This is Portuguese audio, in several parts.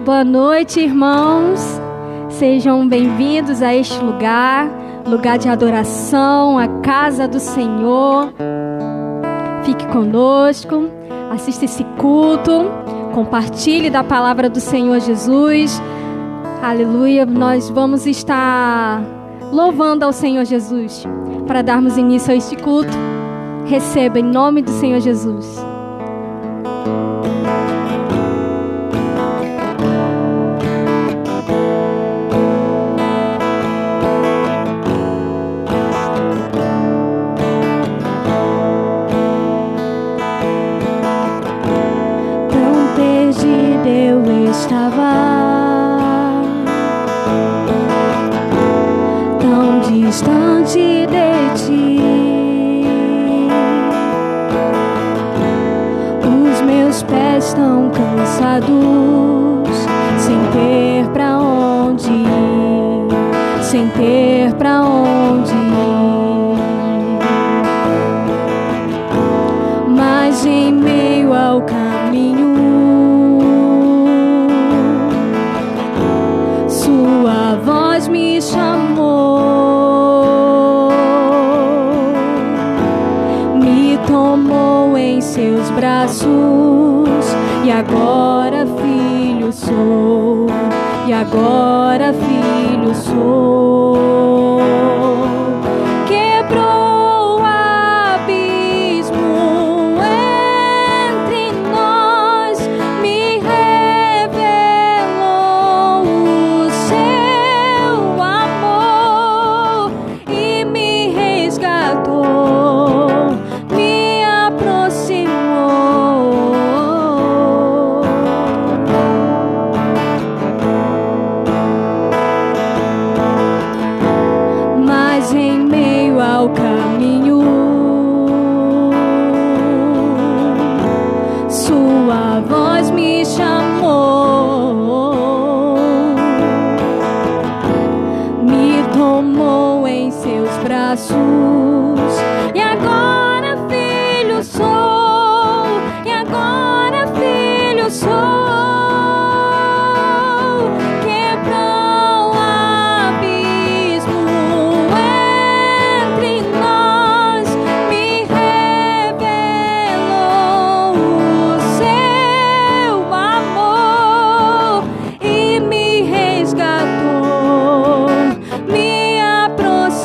Boa noite, irmãos. Sejam bem-vindos a este lugar de adoração, a casa do Senhor. Fique conosco, assista esse culto, compartilhe da palavra do Senhor Jesus. Aleluia. Nós vamos estar louvando ao Senhor Jesus para darmos início a este culto. Receba em nome do Senhor Jesus. Tão distante de ti, os meus pés tão cansados, sem ter pra onde ir, sem ter pra onde ir. Mas em meio ao caminho, sua voz me chamou, me tomou em seus braços, e agora filho sou, e agora filho sou. Quebrou o abismo entre nós, me revelou o seu amor e me resgatou, me aproximou. Mas em meio ao caminho, sua voz me chamou, me tomou em seus braços, e agora filho sou, e agora filho sou. Quebrou o abismo entre nós, me revelou o seu amor e me resgatou, me aproximou.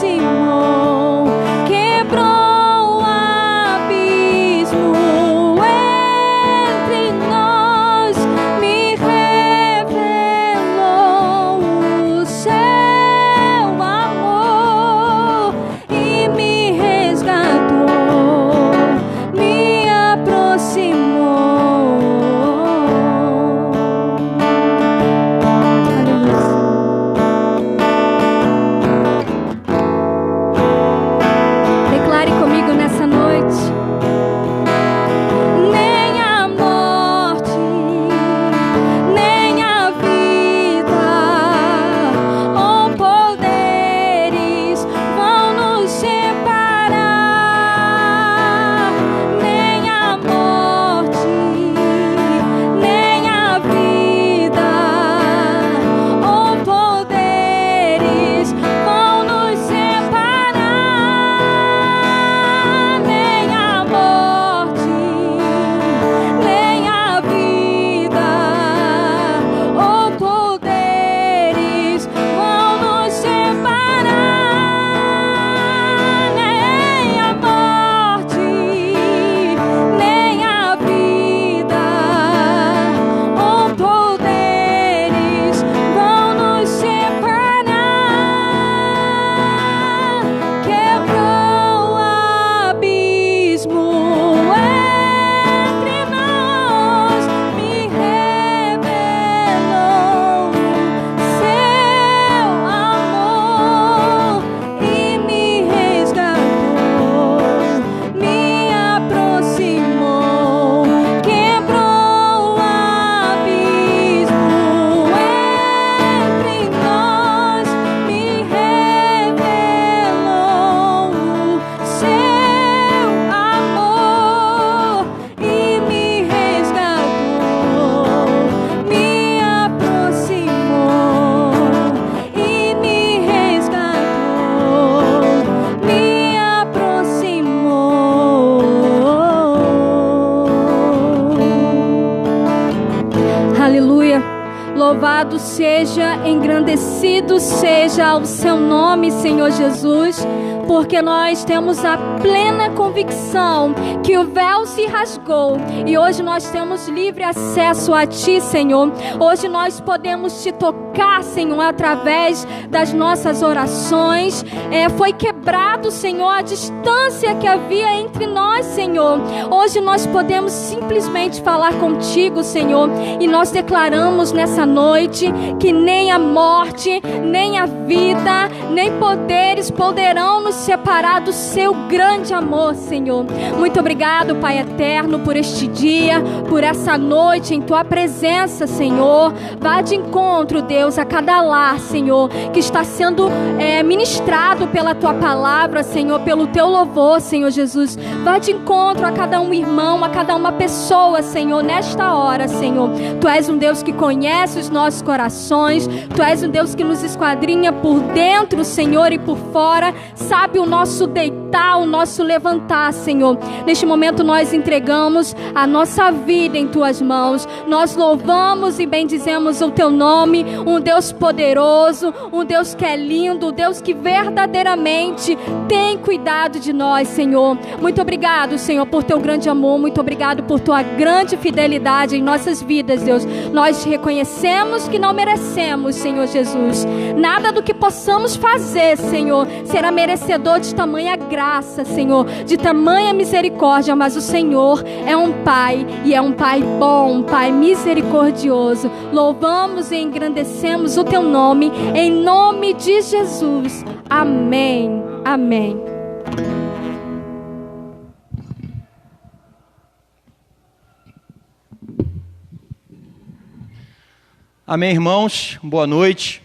Aleluia. Louvado seja, engrandecido seja o seu nome, Senhor Jesus, porque nós temos a plena convicção que o véu se rasgou e hoje nós temos livre acesso a Ti, Senhor. Hoje nós podemos Te tocar, Senhor, através das nossas orações. Foi quebrado, Senhor, a distância que havia entre nós, Senhor. Hoje nós podemos simplesmente falar contigo, Senhor, e nós declaramos nessa noite que nem a morte, nem a vida, nem poderes poderão nos separar do seu grande amor, Senhor. Muito obrigado, Pai eterno, por este dia, por essa noite em Tua presença, Senhor. Vá de encontro, Deus, a cada lar, Senhor, que está sendo ministrado pela Tua palavra, Senhor, pelo Teu louvor, Senhor Jesus. Vá de encontro a cada um irmão, a cada uma pessoa, Senhor, nesta hora, Senhor. Tu és um Deus que conhece os nossos corações, Tu és um Deus que nos esquadrinha por dentro, Senhor, e por fora, sabe o nosso deitar, o nosso levantar, Senhor. Neste momento nós entregamos a nossa vida em Tuas mãos, nós louvamos e bendizemos o Teu nome, um Deus poderoso, um Deus que é lindo, um Deus que verdadeiramente tem cuidado de nós, Senhor. Muito obrigado, Senhor, por Teu grande amor, muito obrigado por Tua grande fidelidade em nossas vidas, Deus. Nós reconhecemos que não merecemos, Senhor Jesus, nada do que possamos fazer, Senhor, será merecedor de tamanha graça, Senhor, de tamanha misericórdia, mas o Senhor é um Pai, e é um Pai bom, um Pai misericordioso. Louvamos e engrandecemos o Teu nome, em nome de Jesus. Amém. Amém. Amém, irmãos, boa noite,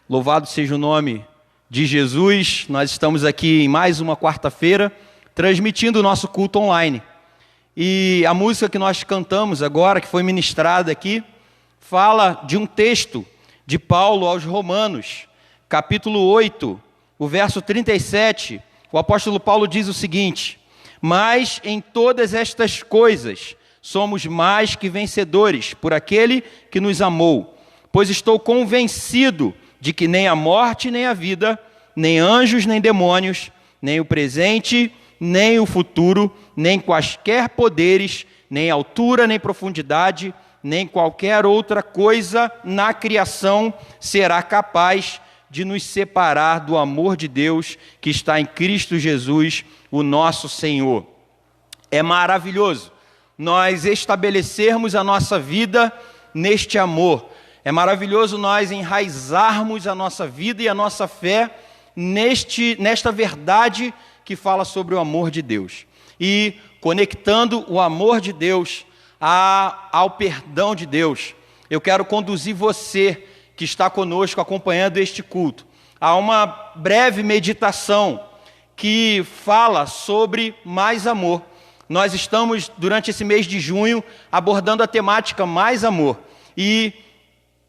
louvado seja o nome de Jesus. Nós estamos aqui em mais uma quarta-feira, transmitindo o nosso culto online. E a música que nós cantamos agora, que foi ministrada aqui, fala de um texto de Paulo aos Romanos, capítulo 8, o verso 37. O apóstolo Paulo diz o seguinte: mas em todas estas coisas somos mais que vencedores por aquele que nos amou. Pois estou convencido de que nem a morte, nem a vida, nem anjos, nem demônios, nem o presente, nem o futuro, nem quaisquer poderes, nem altura, nem profundidade, nem qualquer outra coisa na criação será capaz de nos separar do amor de Deus que está em Cristo Jesus, o nosso Senhor. É maravilhoso nós estabelecermos a nossa vida neste amor. É maravilhoso nós enraizarmos a nossa vida e a nossa fé nesta verdade que fala sobre o amor de Deus. E conectando o amor de Deus ao perdão de Deus, eu quero conduzir você que está conosco acompanhando este culto a uma breve meditação que fala sobre mais amor. Nós estamos, durante esse mês de junho, abordando a temática mais amor. E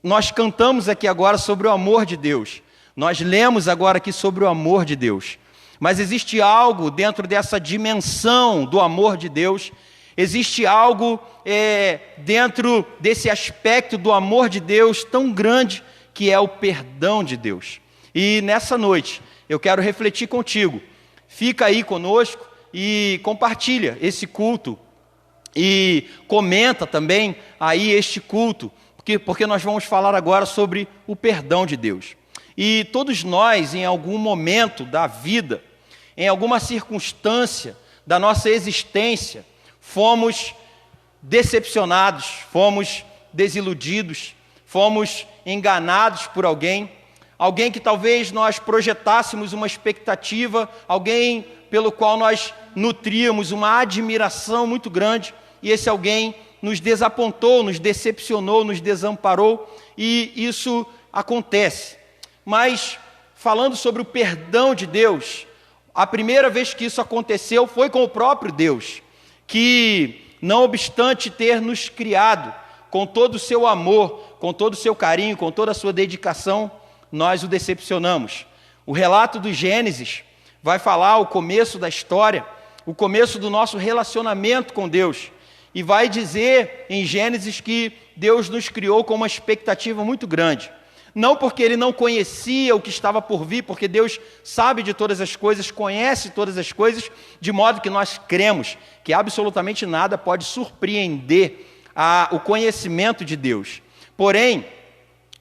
nós cantamos aqui agora sobre o amor de Deus. Nós lemos agora aqui sobre o amor de Deus. Mas existe algo dentro dessa dimensão do amor de Deus, existe algo dentro desse aspecto do amor de Deus tão grande, que é o perdão de Deus. E nessa noite, eu quero refletir contigo. Fica aí conosco e compartilha esse culto. E comenta também aí este culto, porque nós vamos falar agora sobre o perdão de Deus. E todos nós, em algum momento da vida, em alguma circunstância da nossa existência, fomos decepcionados, fomos desiludidos, fomos enganados por alguém que talvez nós projetássemos uma expectativa, alguém pelo qual nós nutríamos uma admiração muito grande, e esse alguém nos desapontou, nos decepcionou, nos desamparou, e isso acontece. Mas, falando sobre o perdão de Deus, a primeira vez que isso aconteceu foi com o próprio Deus, que, não obstante ter nos criado com todo o seu amor, com todo o seu carinho, com toda a sua dedicação, nós o decepcionamos. O relato do Gênesis vai falar o começo da história, o começo do nosso relacionamento com Deus. E vai dizer em Gênesis que Deus nos criou com uma expectativa muito grande. Não porque Ele não conhecia o que estava por vir, porque Deus sabe de todas as coisas, conhece todas as coisas, de modo que nós cremos que absolutamente nada pode surpreender o conhecimento de Deus. Porém,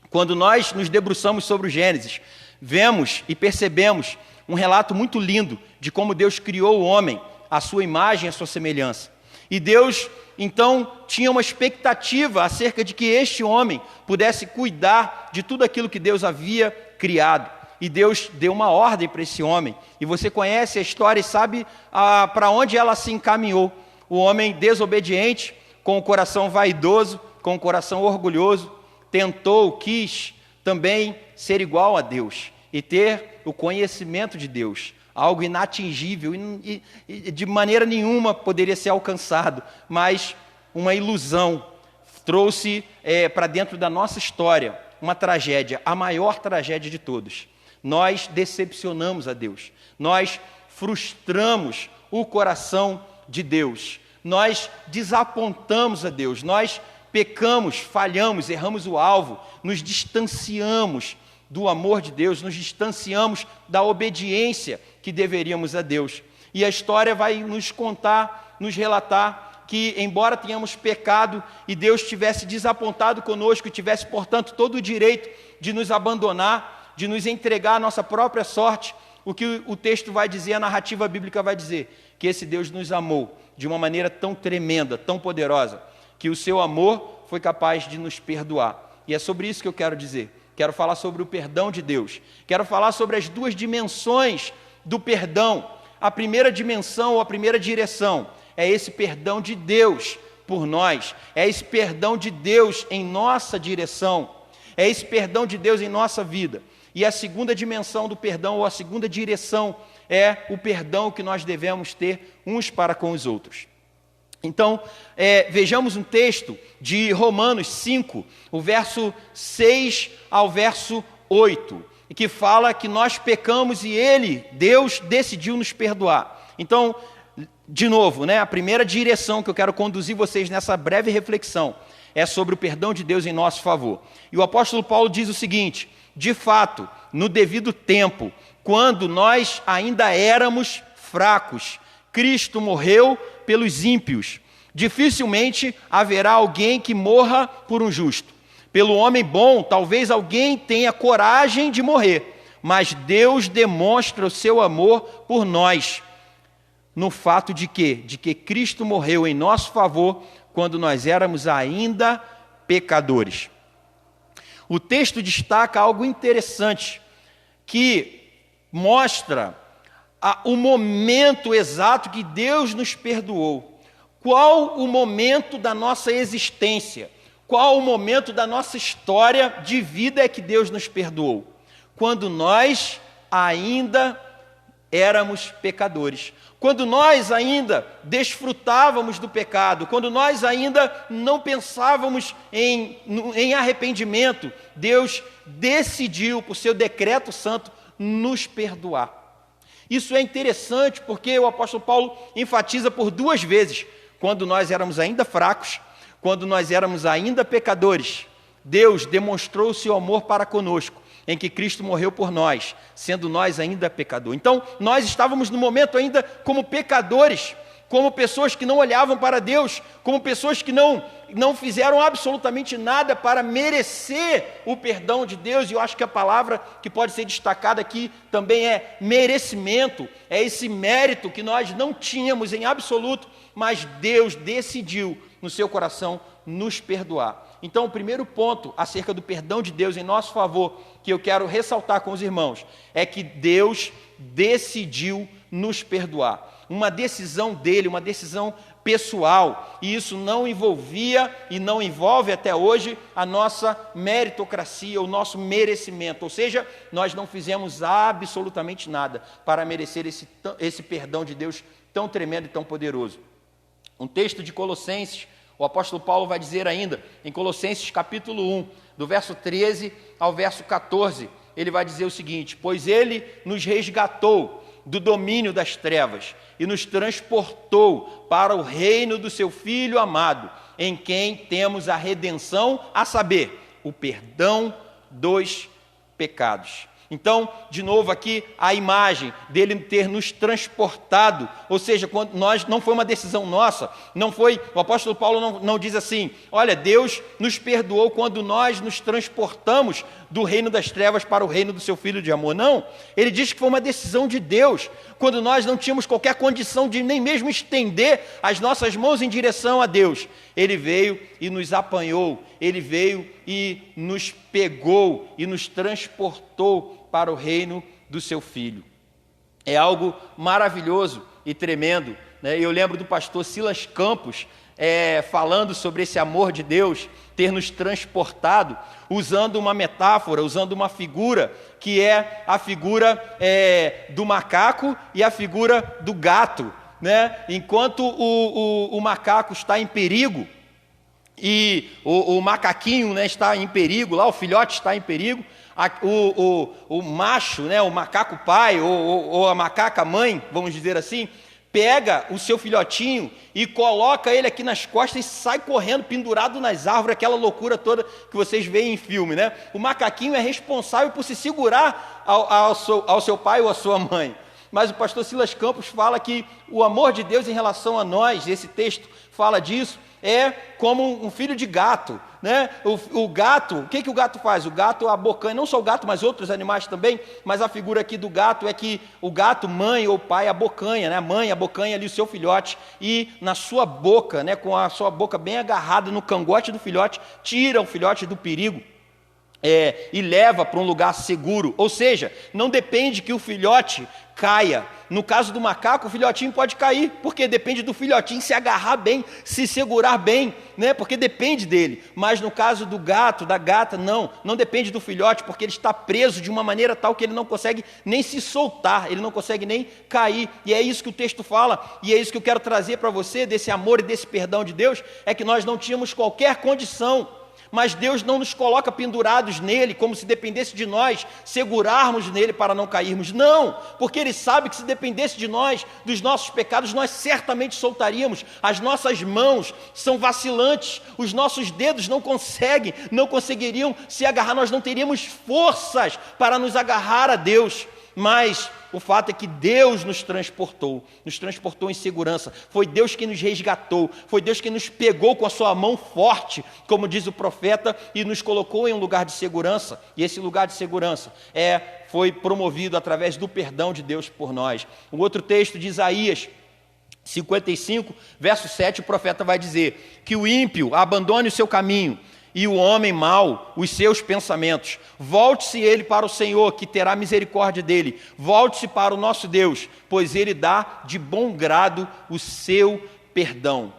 quando nós nos debruçamos sobre o Gênesis, vemos e percebemos um relato muito lindo de como Deus criou o homem, à sua imagem e à sua semelhança. E Deus, então, tinha uma expectativa acerca de que este homem pudesse cuidar de tudo aquilo que Deus havia criado. E Deus deu uma ordem para esse homem. E você conhece a história e sabe para onde ela se encaminhou. O homem desobediente, com o coração vaidoso, com o coração orgulhoso, quis também ser igual a Deus e ter o conhecimento de Deus, algo inatingível e de maneira nenhuma poderia ser alcançado, mas uma ilusão. Trouxe para dentro da nossa história uma tragédia, a maior tragédia de todos. Nós decepcionamos a Deus, nós frustramos o coração de Deus, nós desapontamos a Deus, nós pecamos, falhamos, erramos o alvo, nos distanciamos do amor de Deus, nos distanciamos da obediência que deveríamos a Deus. E a história vai nos contar, nos relatar que, embora tenhamos pecado e Deus tivesse desapontado conosco, tivesse, portanto, todo o direito de nos abandonar, de nos entregar à nossa própria sorte, o que o texto vai dizer, a narrativa bíblica vai dizer, que esse Deus nos amou de uma maneira tão tremenda, tão poderosa, que o seu amor foi capaz de nos perdoar. E é sobre isso que eu quero dizer. Quero falar sobre o perdão de Deus. Quero falar sobre as duas dimensões do perdão. A primeira dimensão, ou a primeira direção, é esse perdão de Deus por nós. É esse perdão de Deus em nossa direção. É esse perdão de Deus em nossa vida. E a segunda dimensão do perdão, ou a segunda direção, é o perdão que nós devemos ter uns para com os outros. Então, vejamos um texto de Romanos 5, o verso 6 ao verso 8, que fala que nós pecamos e Deus, decidiu nos perdoar. Então, de novo, a primeira direção que eu quero conduzir vocês nessa breve reflexão é sobre o perdão de Deus em nosso favor. E o apóstolo Paulo diz o seguinte: de fato, no devido tempo, quando nós ainda éramos fracos, Cristo morreu pelos ímpios. Dificilmente haverá alguém que morra por um justo. Pelo homem bom, talvez alguém tenha coragem de morrer, mas Deus demonstra o seu amor por nós, no fato de que Cristo morreu em nosso favor quando nós éramos ainda pecadores. O texto destaca algo interessante, que mostra o momento exato que Deus nos perdoou. Qual o momento da nossa existência? Qual o momento da nossa história de vida é que Deus nos perdoou? Quando nós ainda éramos pecadores. Quando nós ainda desfrutávamos do pecado. Quando nós ainda não pensávamos em arrependimento. Deus decidiu, por seu decreto santo, nos perdoar. Isso é interessante porque o apóstolo Paulo enfatiza por duas vezes: quando nós éramos ainda fracos, quando nós éramos ainda pecadores, Deus demonstrou o seu amor para conosco, em que Cristo morreu por nós, sendo nós ainda pecadores. Então, nós estávamos no momento ainda como pecadores, como pessoas que não olhavam para Deus, como pessoas que não fizeram absolutamente nada para merecer o perdão de Deus. E eu acho que a palavra que pode ser destacada aqui também é merecimento, é esse mérito que nós não tínhamos em absoluto, mas Deus decidiu no seu coração nos perdoar. Então, o primeiro ponto acerca do perdão de Deus em nosso favor, que eu quero ressaltar com os irmãos, é que Deus decidiu nos perdoar. Uma decisão dele, uma decisão pessoal, e isso não envolvia e não envolve até hoje a nossa meritocracia, o nosso merecimento, ou seja, nós não fizemos absolutamente nada para merecer esse perdão de Deus tão tremendo e tão poderoso. Um texto de Colossenses, o apóstolo Paulo vai dizer ainda, em Colossenses capítulo 1, do verso 13 ao verso 14, ele vai dizer o seguinte: pois ele nos resgatou do domínio das trevas e nos transportou para o reino do seu Filho amado, em quem temos a redenção, a saber, o perdão dos pecados. Então, de novo aqui, a imagem dele ter nos transportado, ou seja, quando nós, não foi uma decisão nossa, não foi, o apóstolo Paulo não diz assim, olha, Deus nos perdoou quando nós nos transportamos do reino das trevas para o reino do seu Filho de amor, não, ele diz que foi uma decisão de Deus, quando nós não tínhamos qualquer condição de nem mesmo estender as nossas mãos em direção a Deus, ele veio e nos apanhou, ele veio e nos pegou e nos transportou para o reino do seu Filho. É algo maravilhoso e tremendo, né? Eu lembro do pastor Silas Campos falando sobre esse amor de Deus ter nos transportado, usando uma metáfora, usando uma figura, que é a figura do macaco e a figura do gato, né? Enquanto o macaco está em perigo, e o macaquinho, né, está em perigo, lá o filhote está em perigo, o macho, né, o macaco pai ou a macaca mãe, vamos dizer assim, pega o seu filhotinho e coloca ele aqui nas costas e sai correndo pendurado nas árvores, aquela loucura toda que vocês veem em filme, né? O macaquinho é responsável por se segurar ao seu pai ou à sua mãe. Mas o pastor Silas Campos fala que o amor de Deus em relação a nós, esse texto fala disso, é como um filho de gato, né? O gato, o que o gato faz? O gato abocanha, não só o gato, mas outros animais também, mas a figura aqui do gato é que o gato, mãe ou pai, abocanha, né? A mãe abocanha ali o seu filhote e na sua boca, né, com a sua boca bem agarrada no cangote do filhote, tira o filhote do perigo. E leva para um lugar seguro, ou seja, não depende que o filhote caia. No caso do macaco, o filhotinho pode cair, porque depende do filhotinho se agarrar bem, se segurar bem, né? Porque depende dele. Mas no caso do gato, da gata, não depende do filhote, porque ele está preso de uma maneira tal que ele não consegue nem se soltar, ele não consegue nem cair. E é isso que o texto fala, e é isso que eu quero trazer para você, desse amor e desse perdão de Deus, é que nós não tínhamos qualquer condição, mas Deus não nos coloca pendurados nele, como se dependesse de nós segurarmos nele para não cairmos. Não, porque Ele sabe que se dependesse de nós, dos nossos pecados, nós certamente soltaríamos. As nossas mãos são vacilantes, os nossos dedos não conseguiriam se agarrar, nós não teríamos forças para nos agarrar a Deus. Mas o fato é que Deus nos transportou em segurança. Foi Deus que nos resgatou, foi Deus que nos pegou com a sua mão forte, como diz o profeta, e nos colocou em um lugar de segurança. E esse lugar de segurança foi promovido através do perdão de Deus por nós. O outro texto de Isaías 55, verso 7, o profeta vai dizer que o ímpio abandone o seu caminho, e o homem mau, os seus pensamentos. Volte-se ele para o Senhor, que terá misericórdia dele. Volte-se para o nosso Deus, pois ele dá de bom grado o seu perdão.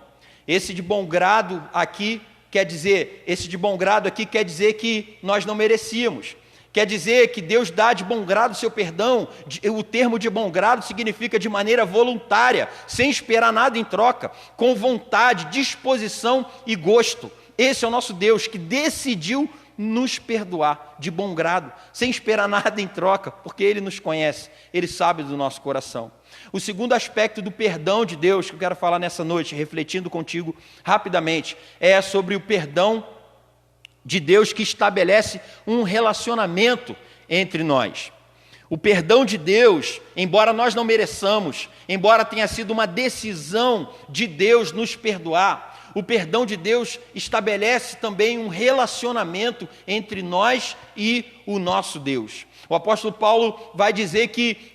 Esse de bom grado aqui quer dizer que nós não merecíamos. Quer dizer que Deus dá de bom grado o seu perdão. O termo de bom grado significa de maneira voluntária, sem esperar nada em troca, com vontade, disposição e gosto. Esse é o nosso Deus que decidiu nos perdoar de bom grado, sem esperar nada em troca, porque Ele nos conhece, Ele sabe do nosso coração. O segundo aspecto do perdão de Deus que eu quero falar nessa noite, refletindo contigo rapidamente, é sobre o perdão de Deus que estabelece um relacionamento entre nós. O perdão de Deus, embora nós não mereçamos, embora tenha sido uma decisão de Deus nos perdoar, o perdão de Deus estabelece também um relacionamento entre nós e o nosso Deus. O apóstolo Paulo vai dizer que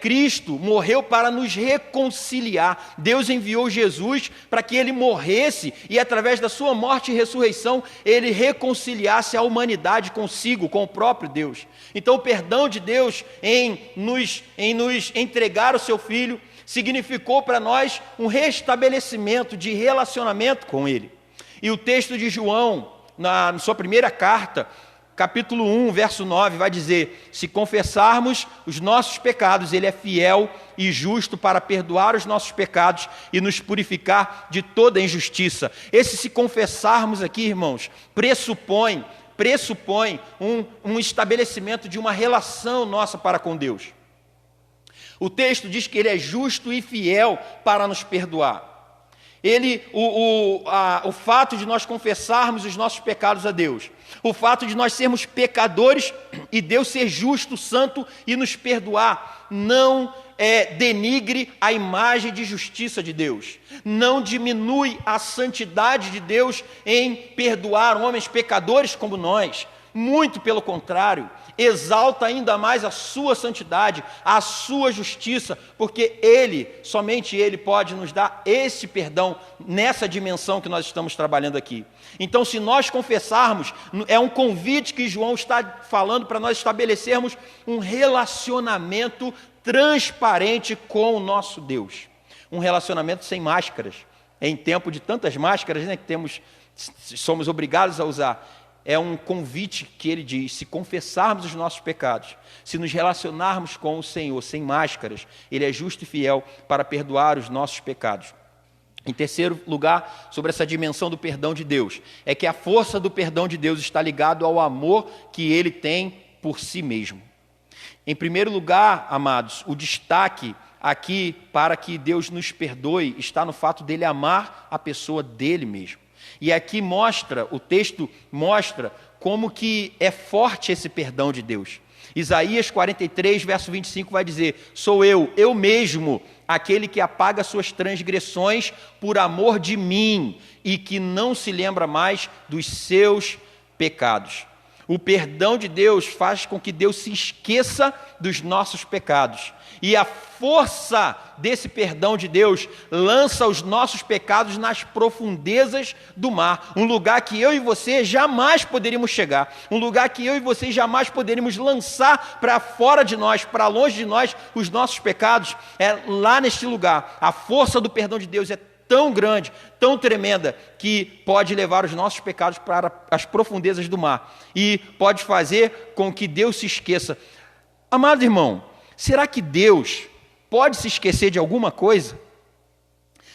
Cristo morreu para nos reconciliar. Deus enviou Jesus para que Ele morresse e através da sua morte e ressurreição Ele reconciliasse a humanidade consigo, com o próprio Deus. Então o perdão de Deus em nos entregar o seu Filho significou para nós um restabelecimento de relacionamento com Ele. E o texto de João, na sua primeira carta, capítulo 1, verso 9, vai dizer: se confessarmos os nossos pecados, Ele é fiel e justo para perdoar os nossos pecados e nos purificar de toda injustiça. Esse se confessarmos aqui, irmãos, pressupõe um estabelecimento de uma relação nossa para com Deus. O texto diz que Ele é justo e fiel para nos perdoar. O fato de nós confessarmos os nossos pecados a Deus, o fato de nós sermos pecadores e Deus ser justo, santo e nos perdoar, não denigre a imagem de justiça de Deus, não diminui a santidade de Deus em perdoar homens pecadores como nós. Muito pelo contrário, exalta ainda mais a sua santidade, a sua justiça, porque Ele, somente Ele pode nos dar esse perdão nessa dimensão que nós estamos trabalhando aqui. Então, se nós confessarmos, é um convite que João está falando para nós estabelecermos um relacionamento transparente com o nosso Deus. Um relacionamento sem máscaras. Em tempo de tantas máscaras, né, que somos obrigados a usar. É um convite que ele diz: se confessarmos os nossos pecados, se nos relacionarmos com o Senhor sem máscaras, Ele é justo e fiel para perdoar os nossos pecados. Em terceiro lugar, sobre essa dimensão do perdão de Deus, é que a força do perdão de Deus está ligado ao amor que Ele tem por si mesmo. Em primeiro lugar, amados, o destaque aqui para que Deus nos perdoe está no fato dele amar a pessoa dele mesmo. E aqui o texto mostra como que é forte esse perdão de Deus. Isaías 43, verso 25 vai dizer: sou eu mesmo, aquele que apaga suas transgressões por amor de mim e que não se lembra mais dos seus pecados. O perdão de Deus faz com que Deus se esqueça dos nossos pecados. E a força desse perdão de Deus lança os nossos pecados nas profundezas do mar. Um lugar que eu e você jamais poderíamos chegar. Um lugar que eu e você jamais poderíamos lançar para fora de nós, para longe de nós, os nossos pecados. É lá neste lugar. A força do perdão de Deus é tão grande, tão tremenda, que pode levar os nossos pecados para as profundezas do mar. E pode fazer com que Deus se esqueça. Amado irmão, será que Deus pode se esquecer de alguma coisa?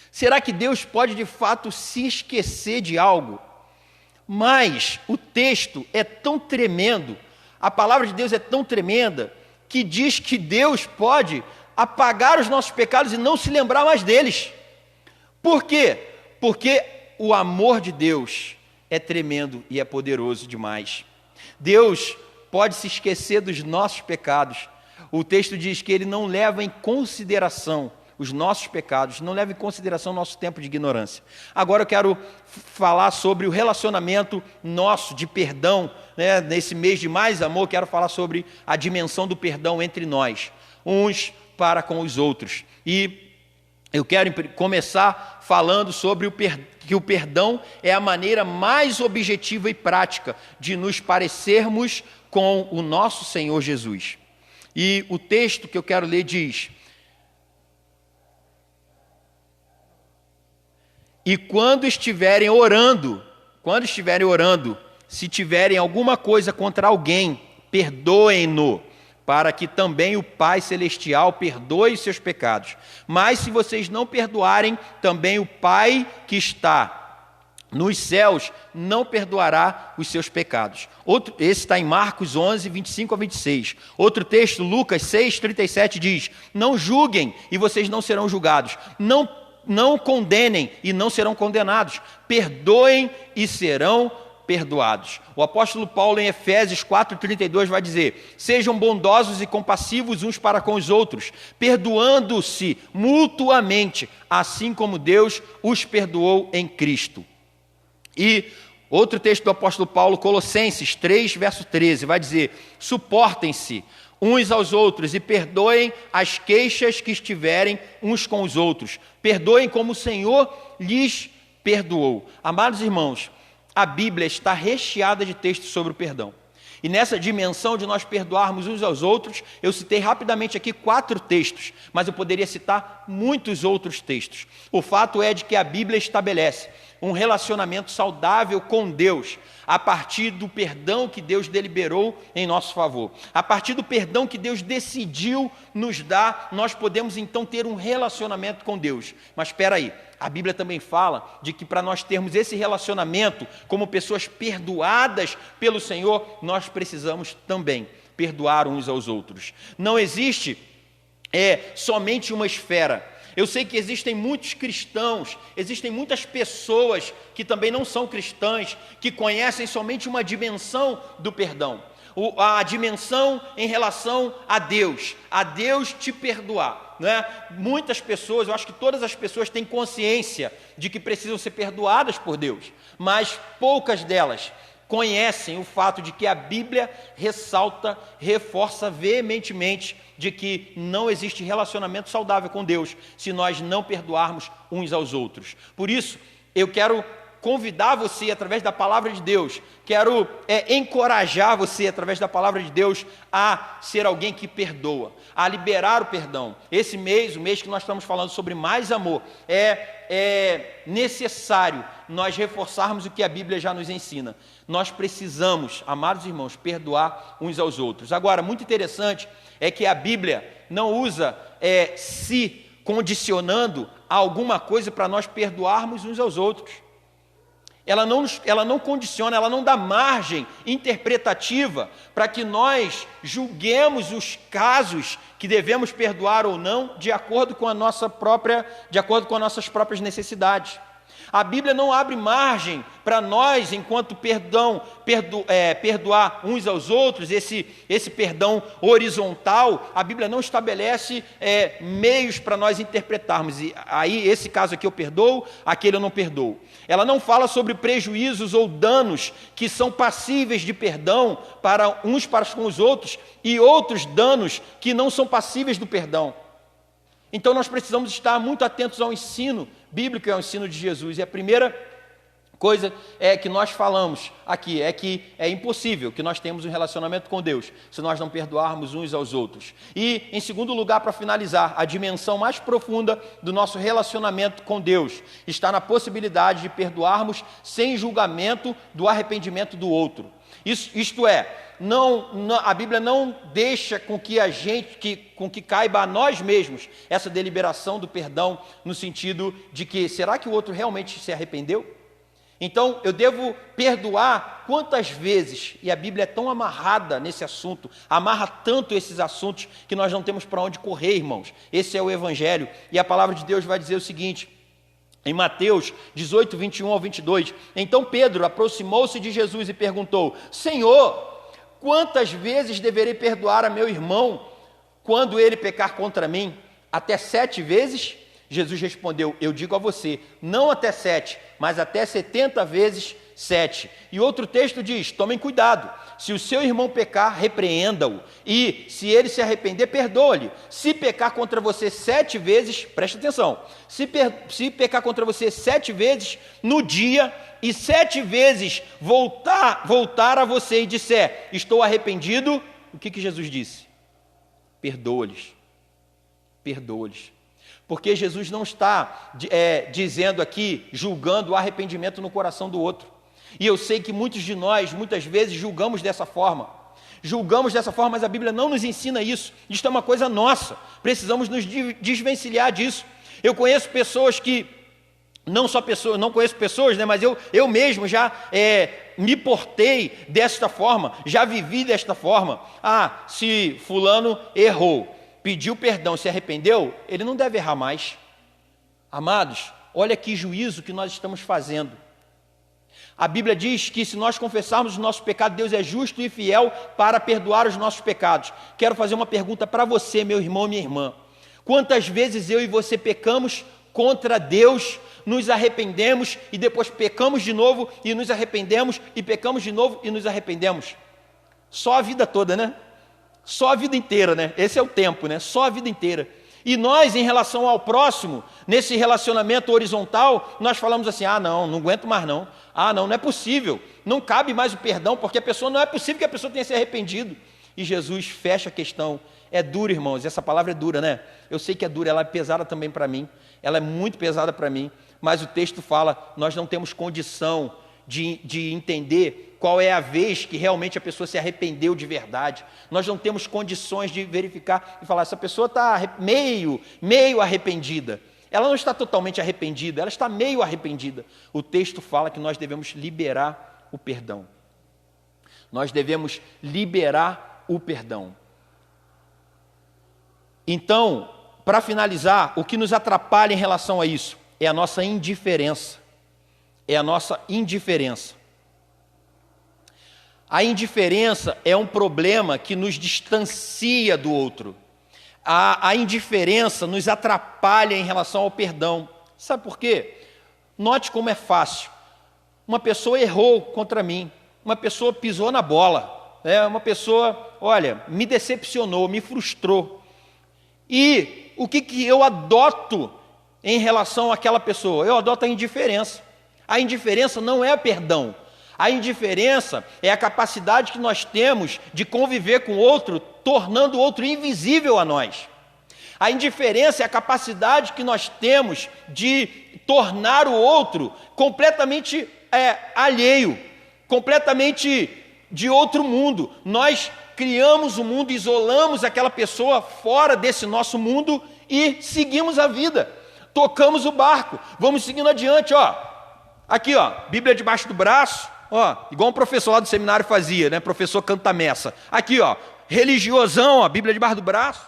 Será que Deus pode de fato se esquecer de algo? Mas o texto é tão tremendo, a palavra de Deus é tão tremenda, que diz que Deus pode apagar os nossos pecados e não se lembrar mais deles. Por quê? Porque o amor de Deus é tremendo e é poderoso demais. Deus pode se esquecer dos nossos pecados. O texto diz que Ele não leva em consideração os nossos pecados, não leva em consideração o nosso tempo de ignorância. Agora eu quero falar sobre o relacionamento nosso de perdão, né? Nesse mês de mais amor, quero falar sobre a dimensão do perdão entre nós, uns para com os outros. E eu quero começar falando sobre que o perdão é a maneira mais objetiva e prática de nos parecermos com o nosso Senhor Jesus. E o texto que eu quero ler diz: e quando estiverem orando, se tiverem alguma coisa contra alguém, perdoem-no, para que também o Pai Celestial perdoe os seus pecados. Mas se vocês não perdoarem, também o Pai que está nos céus não perdoará os seus pecados. Esse está em Marcos 11, 25 a 26. Outro texto, Lucas 6, 37 diz: não julguem e vocês não serão julgados. Não condenem e não serão condenados. Perdoem e serão perdoados. O apóstolo Paulo em Efésios 4:32 vai dizer: sejam bondosos e compassivos uns para com os outros, perdoando-se mutuamente, assim como Deus os perdoou em Cristo. E outro texto do apóstolo Paulo, Colossenses 3, verso 13, vai dizer: suportem-se uns aos outros e perdoem as queixas que estiverem uns com os outros. Perdoem como o Senhor lhes perdoou. Amados irmãos, a Bíblia está recheada de textos sobre o perdão. E nessa dimensão de nós perdoarmos uns aos outros, eu citei rapidamente aqui 4 textos, mas eu poderia citar muitos outros textos. O fato é de que a Bíblia estabelece um relacionamento saudável com Deus, a partir do perdão que Deus deliberou em nosso favor. A partir do perdão que Deus decidiu nos dar, nós podemos então ter um relacionamento com Deus. Mas espera aí, a Bíblia também fala de que para nós termos esse relacionamento como pessoas perdoadas pelo Senhor, nós precisamos também perdoar uns aos outros. Não existe é somente uma esfera. Eu sei que existem muitos cristãos, existem muitas pessoas que também não são cristãs, que conhecem somente uma dimensão do perdão. A dimensão em relação a Deus te perdoar, né? Muitas pessoas, eu acho que todas as pessoas têm consciência de que precisam ser perdoadas por Deus, mas poucas delas conhecem o fato de que a Bíblia reforça veementemente de que não existe relacionamento saudável com Deus se nós não perdoarmos uns aos outros. Por isso, eu quero convidar você através da palavra de Deus, quero encorajar você através da palavra de Deus a ser alguém que perdoa, a liberar o perdão. Esse mês, o mês que nós estamos falando sobre mais amor, é necessário nós reforçarmos o que a Bíblia já nos ensina. Nós precisamos, amados irmãos, perdoar uns aos outros. Agora, muito interessante é que a Bíblia não usa se condicionando a alguma coisa para nós perdoarmos uns aos outros. Ela não condiciona, ela não dá margem interpretativa para que nós julguemos os casos que devemos perdoar ou não de acordo com as nossas próprias necessidades. A Bíblia não abre margem para nós, enquanto perdoar uns aos outros, esse perdão horizontal. A Bíblia não estabelece meios para nós interpretarmos. E aí, esse caso aqui eu perdoo, aquele eu não perdoo. Ela não fala sobre prejuízos ou danos que são passíveis de perdão para uns para com os outros e outros danos que não são passíveis do perdão. Então nós precisamos estar muito atentos ao ensino bíblico e ao ensino de Jesus. E a primeira coisa que nós falamos aqui é que é impossível que nós tenhamos um relacionamento com Deus se nós não perdoarmos uns aos outros. E, em segundo lugar, para finalizar, a dimensão mais profunda do nosso relacionamento com Deus está na possibilidade de perdoarmos sem julgamento do arrependimento do outro. Isto é, a Bíblia não deixa com que caiba a nós mesmos essa deliberação do perdão, no sentido de que, será que o outro realmente se arrependeu? Então, eu devo perdoar quantas vezes? E a Bíblia é tão amarrada nesse assunto, amarra tanto esses assuntos, que nós não temos para onde correr, irmãos. Esse é o Evangelho, e a palavra de Deus vai dizer o seguinte, em Mateus 18, 21 ao 22, então Pedro aproximou-se de Jesus e perguntou, Senhor, quantas vezes deverei perdoar a meu irmão quando ele pecar contra mim? Até 7 vezes? Jesus respondeu, eu digo a você, não até 7, mas até 70 vezes 7. E outro texto diz, tomem cuidado, se o seu irmão pecar, repreenda-o, e se ele se arrepender, perdoa-lhe. Se pecar contra você 7 vezes, preste atenção, se pecar contra você 7 vezes no dia, e 7 vezes voltar a você e disser, estou arrependido, o que Jesus disse? Perdoa-lhes, perdoa-lhes. Porque Jesus não está dizendo aqui, julgando o arrependimento no coração do outro. E eu sei que muitos de nós, muitas vezes, julgamos dessa forma. Julgamos dessa forma, mas a Bíblia não nos ensina isso. Isso é uma coisa nossa. Precisamos nos desvencilhar disso. Eu conheço pessoas que, não conheço pessoas, né, mas eu mesmo já me portei desta forma, já vivi desta forma. Se fulano errou, pediu perdão, se arrependeu, ele não deve errar mais. Amados, olha que juízo que nós estamos fazendo. A Bíblia diz que se nós confessarmos o nosso pecado, Deus é justo e fiel para perdoar os nossos pecados. Quero fazer uma pergunta para você, meu irmão e minha irmã. Quantas vezes eu e você pecamos contra Deus, nos arrependemos e depois pecamos de novo e nos arrependemos e pecamos de novo e nos arrependemos? Só a vida toda, né? Só a vida inteira, né? Esse é o tempo, né? Só a vida inteira. E nós, em relação ao próximo, nesse relacionamento horizontal, nós falamos assim, não aguento mais não. Não é possível, não cabe mais o perdão, porque não é possível que a pessoa tenha se arrependido. E Jesus fecha a questão. É duro, irmãos, essa palavra é dura, né? Eu sei que é dura, ela é pesada também para mim, ela é muito pesada para mim, mas o texto fala, nós não temos condição de entender qual é a vez que realmente a pessoa se arrependeu de verdade. Nós não temos condições de verificar e falar, essa pessoa está meio arrependida. Ela não está totalmente arrependida, ela está meio arrependida. O texto fala que nós devemos liberar o perdão. Nós devemos liberar o perdão. Então, para finalizar, o que nos atrapalha em relação a isso é a nossa indiferença. É a nossa indiferença. A indiferença é um problema que nos distancia do outro. A indiferença nos atrapalha em relação ao perdão. Sabe por quê? Note como é fácil. Uma pessoa errou contra mim, uma pessoa pisou na bola, uma pessoa, olha, me decepcionou, me frustrou. E o que eu adoto em relação àquela pessoa? Eu adoto a indiferença. A indiferença não é perdão. A indiferença é a capacidade que nós temos de conviver com o outro, tornando o outro invisível a nós. A indiferença é a capacidade que nós temos de tornar o outro completamente alheio, completamente de outro mundo. Nós criamos o mundo, isolamos aquela pessoa fora desse nosso mundo e seguimos a vida. Tocamos o barco, vamos seguindo adiante, Aqui, Bíblia debaixo do braço, igual um professor lá do seminário fazia, né? Professor cantamessa. Aqui, religiosão, Bíblia debaixo do braço.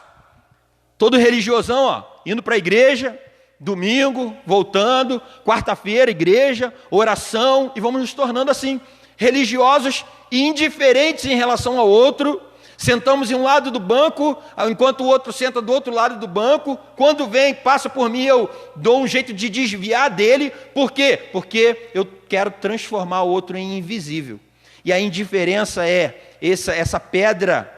Todo religiosão, indo para a igreja, domingo, voltando, quarta-feira, igreja, oração, e vamos nos tornando assim, religiosos e indiferentes em relação ao outro. Sentamos em um lado do banco, enquanto o outro senta do outro lado do banco. Quando vem, passa por mim, eu dou um jeito de desviar dele. Por quê? Porque eu quero transformar o outro em invisível. E a indiferença é essa pedra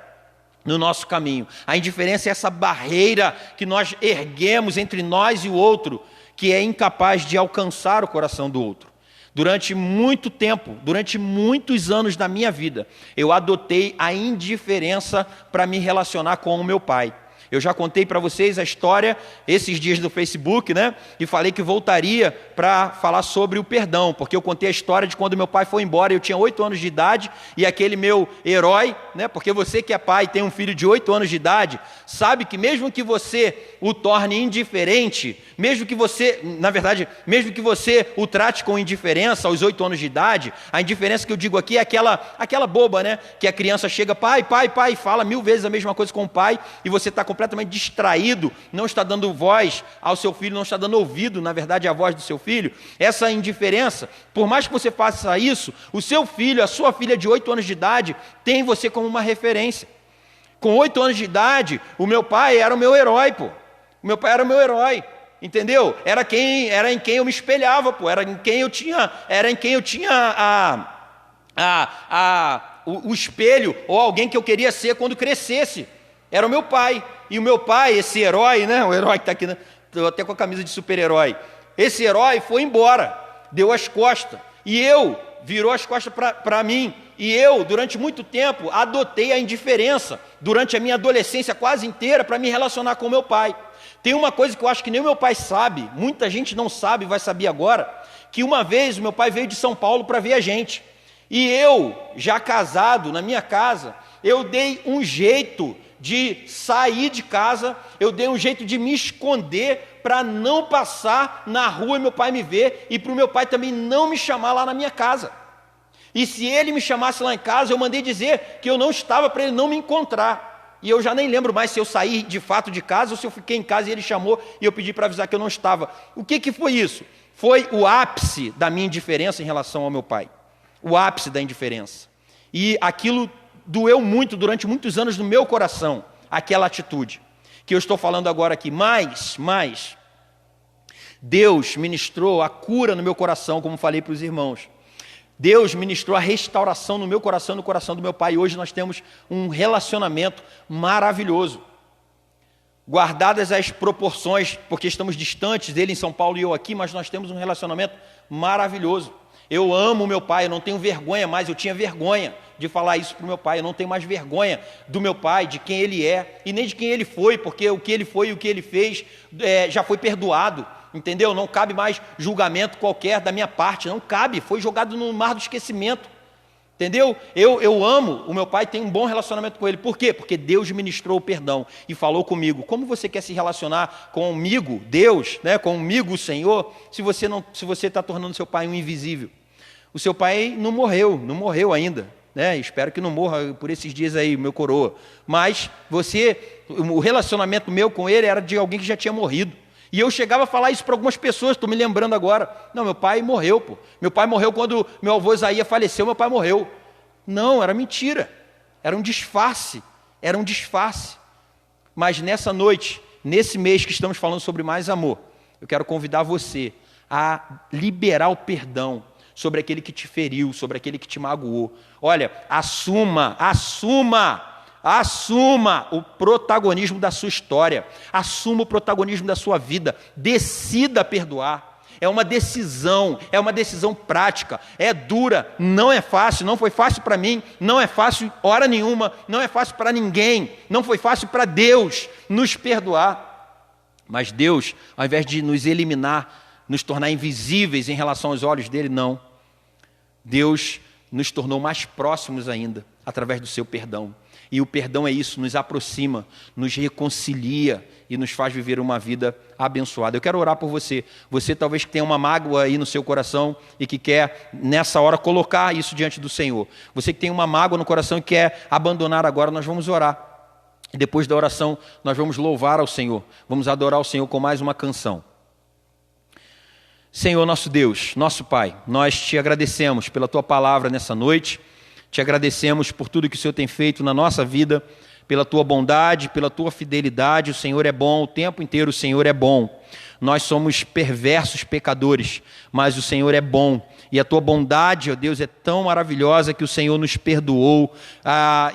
no nosso caminho. A indiferença é essa barreira que nós erguemos entre nós e o outro, que é incapaz de alcançar o coração do outro. Durante muito tempo, durante muitos anos da minha vida, eu adotei a indiferença para me relacionar com o meu pai. Eu já contei para vocês a história esses dias do Facebook, né? E falei que voltaria para falar sobre o perdão, porque eu contei a história de quando meu pai foi embora, eu tinha 8 anos de idade, e aquele meu herói, né? Porque você que é pai e tem um filho de 8 anos de idade, sabe que mesmo que você o torne indiferente, mesmo que você, na verdade, mesmo que você o trate com indiferença aos 8 anos de idade, a indiferença que eu digo aqui é aquela boba, né? Que a criança chega, pai, pai, pai, fala 1000 vezes a mesma coisa com o pai, e você está completamente distraído, não está dando voz ao seu filho, não está dando ouvido, na verdade, à voz do seu filho. Essa indiferença, por mais que você faça isso, o seu filho, a sua filha de 8 anos de idade, tem você como uma referência. Com 8 anos de idade, o meu pai era o meu herói, pô. O meu pai era o meu herói, entendeu? Era em quem eu me espelhava, pô. Era em quem eu tinha o espelho, ou alguém que eu queria ser quando crescesse. Era o meu pai. E o meu pai, esse herói, né? O herói que está aqui, né? Estou até com a camisa de super-herói. Esse herói foi embora, deu as costas. E virou as costas para mim. E eu, durante muito tempo, adotei a indiferença, durante a minha adolescência quase inteira, para me relacionar com o meu pai. Tem uma coisa que eu acho que nem o meu pai sabe, muita gente não sabe, vai saber agora, que uma vez o meu pai veio de São Paulo para ver a gente. E eu, já casado, na minha casa, eu dei um jeito de sair de casa, eu dei um jeito de me esconder para não passar na rua e meu pai me ver, e para o meu pai também não me chamar lá na minha casa. E se ele me chamasse lá em casa, eu mandei dizer que eu não estava para ele não me encontrar. E eu já nem lembro mais se eu saí de fato de casa ou se eu fiquei em casa e ele chamou e eu pedi para avisar que eu não estava. O que foi isso? Foi o ápice da minha indiferença em relação ao meu pai. O ápice da indiferença. E aquilo doeu muito durante muitos anos no meu coração, aquela atitude que eu estou falando agora aqui. Mas Deus ministrou a cura no meu coração, como falei para os irmãos. Deus ministrou a restauração no meu coração, no coração do meu pai. E hoje nós temos um relacionamento maravilhoso. Guardadas as proporções, porque estamos distantes dele em São Paulo e eu aqui, mas nós temos um relacionamento maravilhoso. Eu amo o meu pai, eu não tenho vergonha mais, eu tinha vergonha de falar isso para o meu pai, eu não tenho mais vergonha do meu pai, de quem ele é, e nem de quem ele foi, porque o que ele foi e o que ele fez já foi perdoado, entendeu? Não cabe mais julgamento qualquer da minha parte, não cabe, foi jogado no mar do esquecimento, entendeu? Eu amo o meu pai, tenho um bom relacionamento com ele. Por quê? Porque Deus ministrou o perdão e falou comigo. Como você quer se relacionar comigo, Deus, né, comigo, o Senhor, se você está tornando seu pai um invisível? O seu pai não morreu ainda. né? Espero que não morra por esses dias aí, meu coroa. Mas o relacionamento meu com ele era de alguém que já tinha morrido. E eu chegava a falar isso para algumas pessoas, estou me lembrando agora. Não, meu pai morreu, pô. Meu pai morreu quando meu avô Isaías faleceu, meu pai morreu. Não, era mentira. Era um disfarce. Era um disfarce. Mas nessa noite, nesse mês que estamos falando sobre mais amor, eu quero convidar você a liberar o perdão sobre aquele que te feriu, sobre aquele que te magoou. Olha, assuma o protagonismo da sua história, assuma o protagonismo da sua vida, decida perdoar. É uma decisão prática, é dura, não é fácil, não foi fácil para mim, não é fácil hora nenhuma, não é fácil para ninguém, não foi fácil para Deus nos perdoar. Mas Deus, ao invés de nos eliminar, nos tornar invisíveis em relação aos olhos dele, não. Deus nos tornou mais próximos ainda, através do seu perdão. E o perdão é isso, nos aproxima, nos reconcilia e nos faz viver uma vida abençoada. Eu quero orar por você. Você talvez que tenha uma mágoa aí no seu coração e que quer, nessa hora, colocar isso diante do Senhor. Você que tem uma mágoa no coração e quer abandonar agora, nós vamos orar. E depois da oração, nós vamos louvar ao Senhor. Vamos adorar o Senhor com mais uma canção. Senhor, nosso Deus, nosso Pai, nós te agradecemos pela Tua palavra nessa noite, te agradecemos por tudo que o Senhor tem feito na nossa vida, pela Tua bondade, pela Tua fidelidade. O Senhor é bom, o tempo inteiro o Senhor é bom. Nós somos perversos pecadores, mas o Senhor é bom. E a Tua bondade, ó Deus, é tão maravilhosa que o Senhor nos perdoou.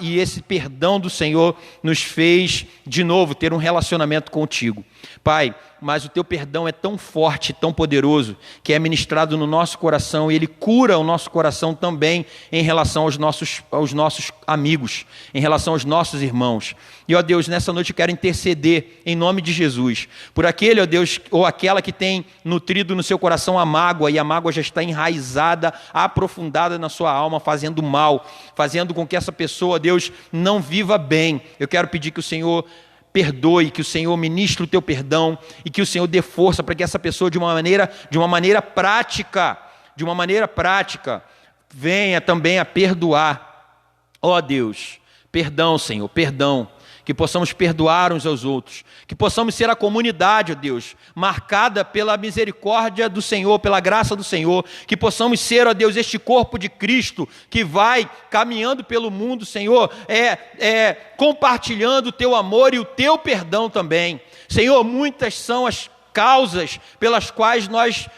E esse perdão do Senhor nos fez, de novo, ter um relacionamento contigo. Pai, mas o Teu perdão é tão forte, tão poderoso, que é ministrado no nosso coração, e Ele cura o nosso coração também em relação aos nossos amigos, em relação aos nossos irmãos. E, ó Deus, nessa noite eu quero interceder em nome de Jesus, por aquele, ó Deus, ou aquela que tem nutrido no seu coração a mágoa, e a mágoa já está enraizada, aprofundada na sua alma, fazendo mal, fazendo com que essa pessoa, Deus, não viva bem. Eu quero pedir que o Senhor perdoe, que o Senhor ministre o Teu perdão e que o Senhor dê força para que essa pessoa de uma maneira prática, venha também a perdoar. Ó Deus, perdão, Senhor, perdão. Que possamos perdoar uns aos outros, que possamos ser a comunidade, ó Deus, marcada pela misericórdia do Senhor, pela graça do Senhor, que possamos ser, ó Deus, este corpo de Cristo, que vai caminhando pelo mundo, Senhor, compartilhando o Teu amor e o Teu perdão também. Senhor, muitas são as causas pelas quais nós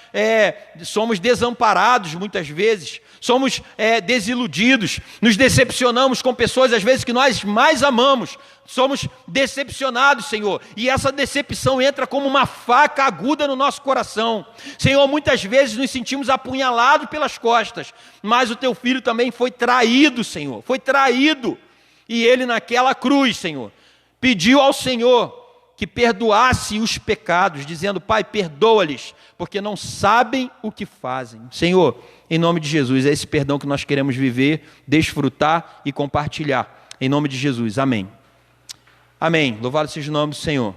somos desamparados muitas vezes, somos desiludidos, nos decepcionamos com pessoas às vezes que nós mais amamos, somos decepcionados, Senhor, e essa decepção entra como uma faca aguda no nosso coração. Senhor, muitas vezes nos sentimos apunhalados pelas costas, mas o Teu Filho também foi traído, Senhor, foi traído, e Ele naquela cruz, Senhor, pediu ao Senhor que perdoasse os pecados, dizendo: Pai, perdoa-lhes, porque não sabem o que fazem. Senhor, em nome de Jesus, é esse perdão que nós queremos viver, desfrutar e compartilhar. Em nome de Jesus, amém. Amém. Louvado seja o nome do Senhor.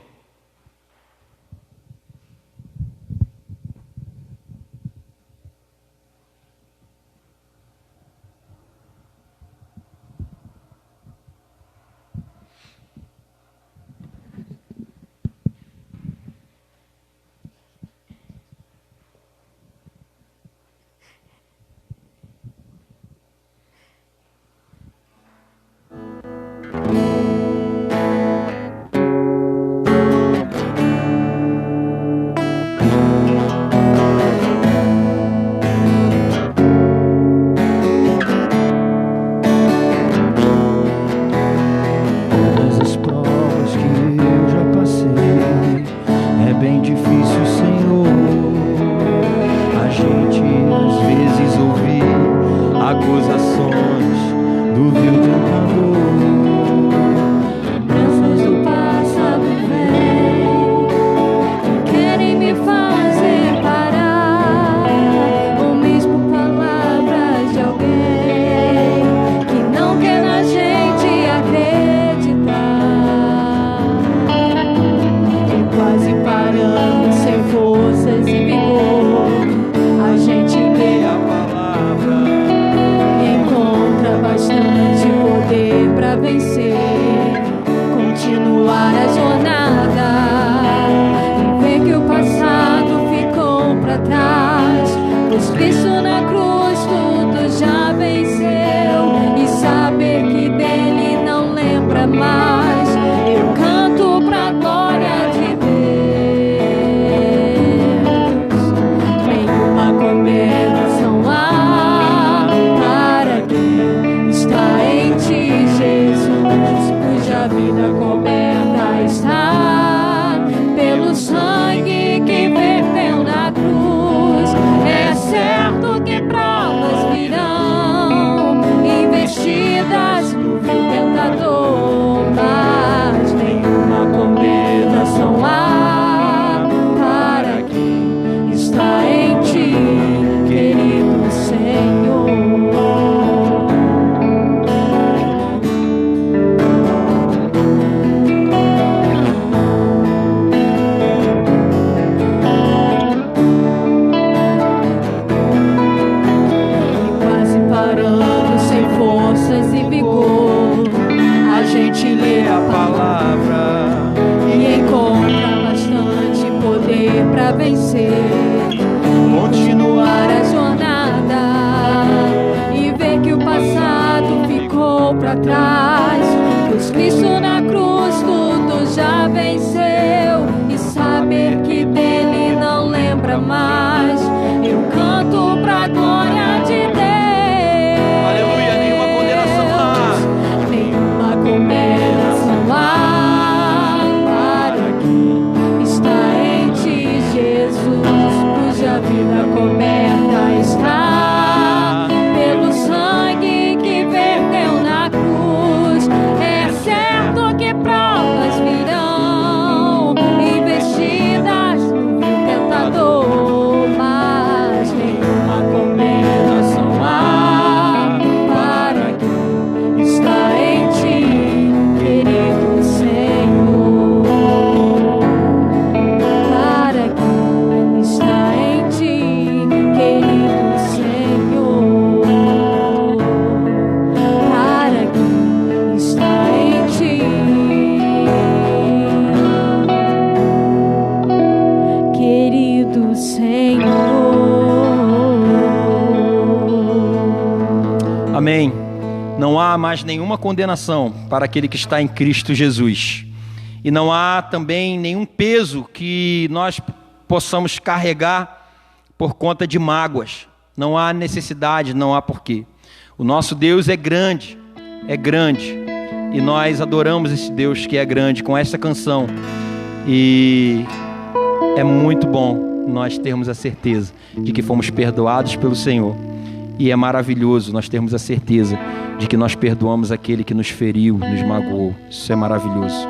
Bastante ficou para trás, pois Cristo na cruz tudo já venceu, e saber que dele não lembra mais, eu canto pra glória de Deus. Aleluia, nenhuma condenação há. Nenhuma condenação há para quem está em ti, Jesus, cuja vida coberta está pelo sangue que verteu na cruz. É certo que provas virão, investidas no vil tentador, mas nenhuma condenação há para quem está em ti, querido Senhor. Para quem está em ti, querido Senhor. Para quem está em ti, querido Senhor. Amém. Não há mais nenhuma condenação para aquele que está em Cristo Jesus. E não há também nenhum peso que nós possamos carregar por conta de mágoas. Não há necessidade, não há porquê. O nosso Deus é grande, e nós adoramos esse Deus que é grande com essa canção. E é muito bom nós termos a certeza de que fomos perdoados pelo Senhor. E é maravilhoso nós termos a certeza de que nós perdoamos aquele que nos feriu, nos magoou. Isso é maravilhoso.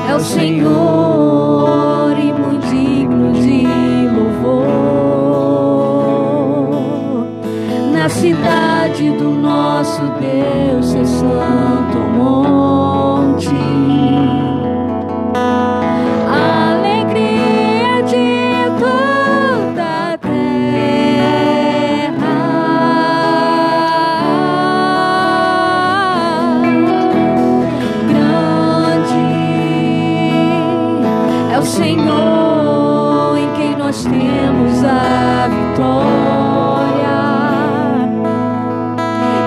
É o Senhor e muito digno de louvor. Na cidade do nosso Deus, seu santo monte, a alegria de toda a terra. É o Senhor em quem nós temos a vitória,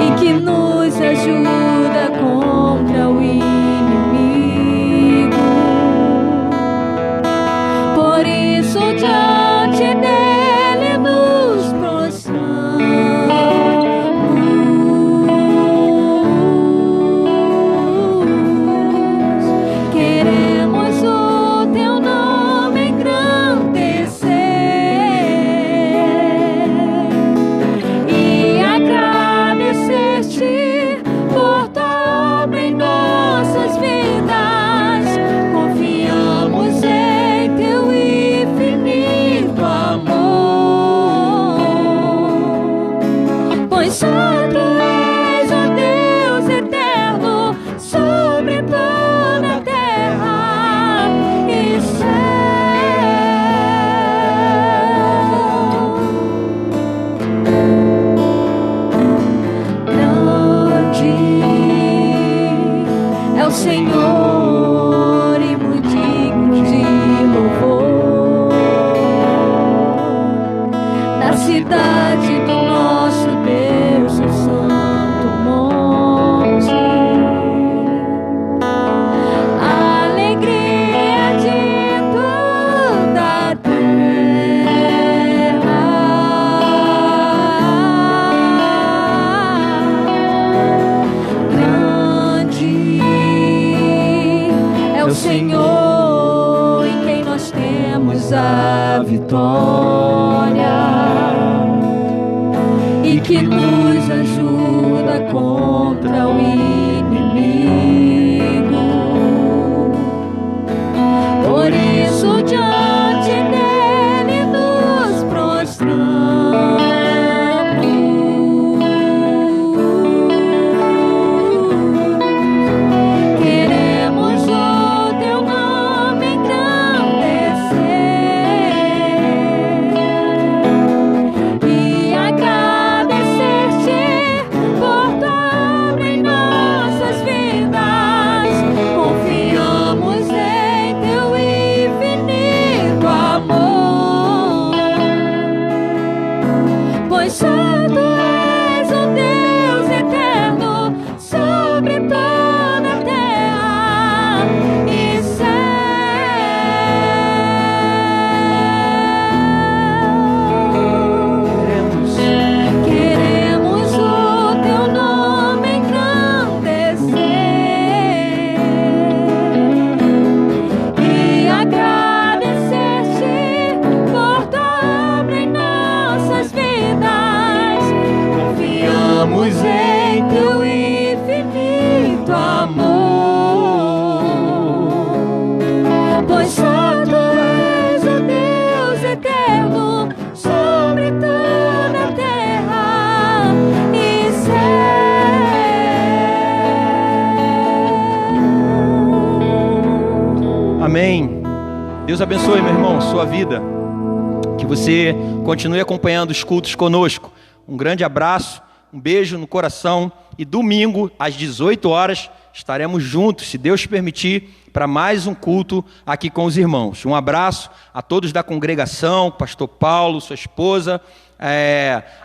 e que nos ajuda contra o inimigo. Por isso diante dele nos prostramos. Queremos o teu nome engrandecer e agradecer-te por tua obra em nossas vidas. Confiamos em teu infinito amor, pois santo és, ó Deus eterno, sobre toda a terra e céu. Grande é o Senhor e muito digno de louvor. Na cidade do nosso Deus, seu santo monte, a alegria de toda a terra. Grande é o Senhor em quem nós temos a vitória, e que nos ajuda contra o inimigo. Por isso diante dele nos prostramos. Queremos o teu nome engrandecer e agradecer pois só tu és o Deus eterno sobre toda a terra e céu. Queremos o teu nome engrandecer e agradecer-te por tua obra em nossas vidas. Confiamos em teu infinito amor, pois só tu és o Deus eterno sobre toda a terra e céu. Amém. Deus abençoe, meu irmão, sua vida. Que você continue acompanhando os cultos conosco. Um grande abraço, um beijo no coração. E domingo, às 18 horas, estaremos juntos, se Deus permitir, para mais um culto aqui com os irmãos. Um abraço a todos da congregação, pastor Paulo, sua esposa,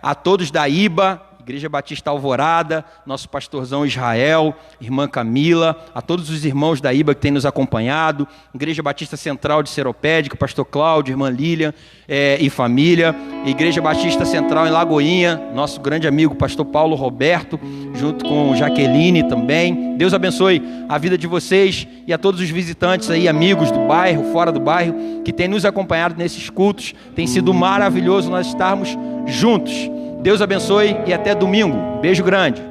a todos da IBA, Igreja Batista Alvorada, nosso pastorzão Israel, irmã Camila, a todos os irmãos da IBA que têm nos acompanhado, Igreja Batista Central de Seropédica, pastor Cláudio, irmã Lília e família, Igreja Batista Central em Lagoinha, nosso grande amigo pastor Paulo Roberto, junto com Jaqueline também. Deus abençoe a vida de vocês e a todos os visitantes aí, amigos do bairro, fora do bairro, que têm nos acompanhado nesses cultos. Tem sido maravilhoso nós estarmos juntos. Deus abençoe e até domingo. Beijo grande.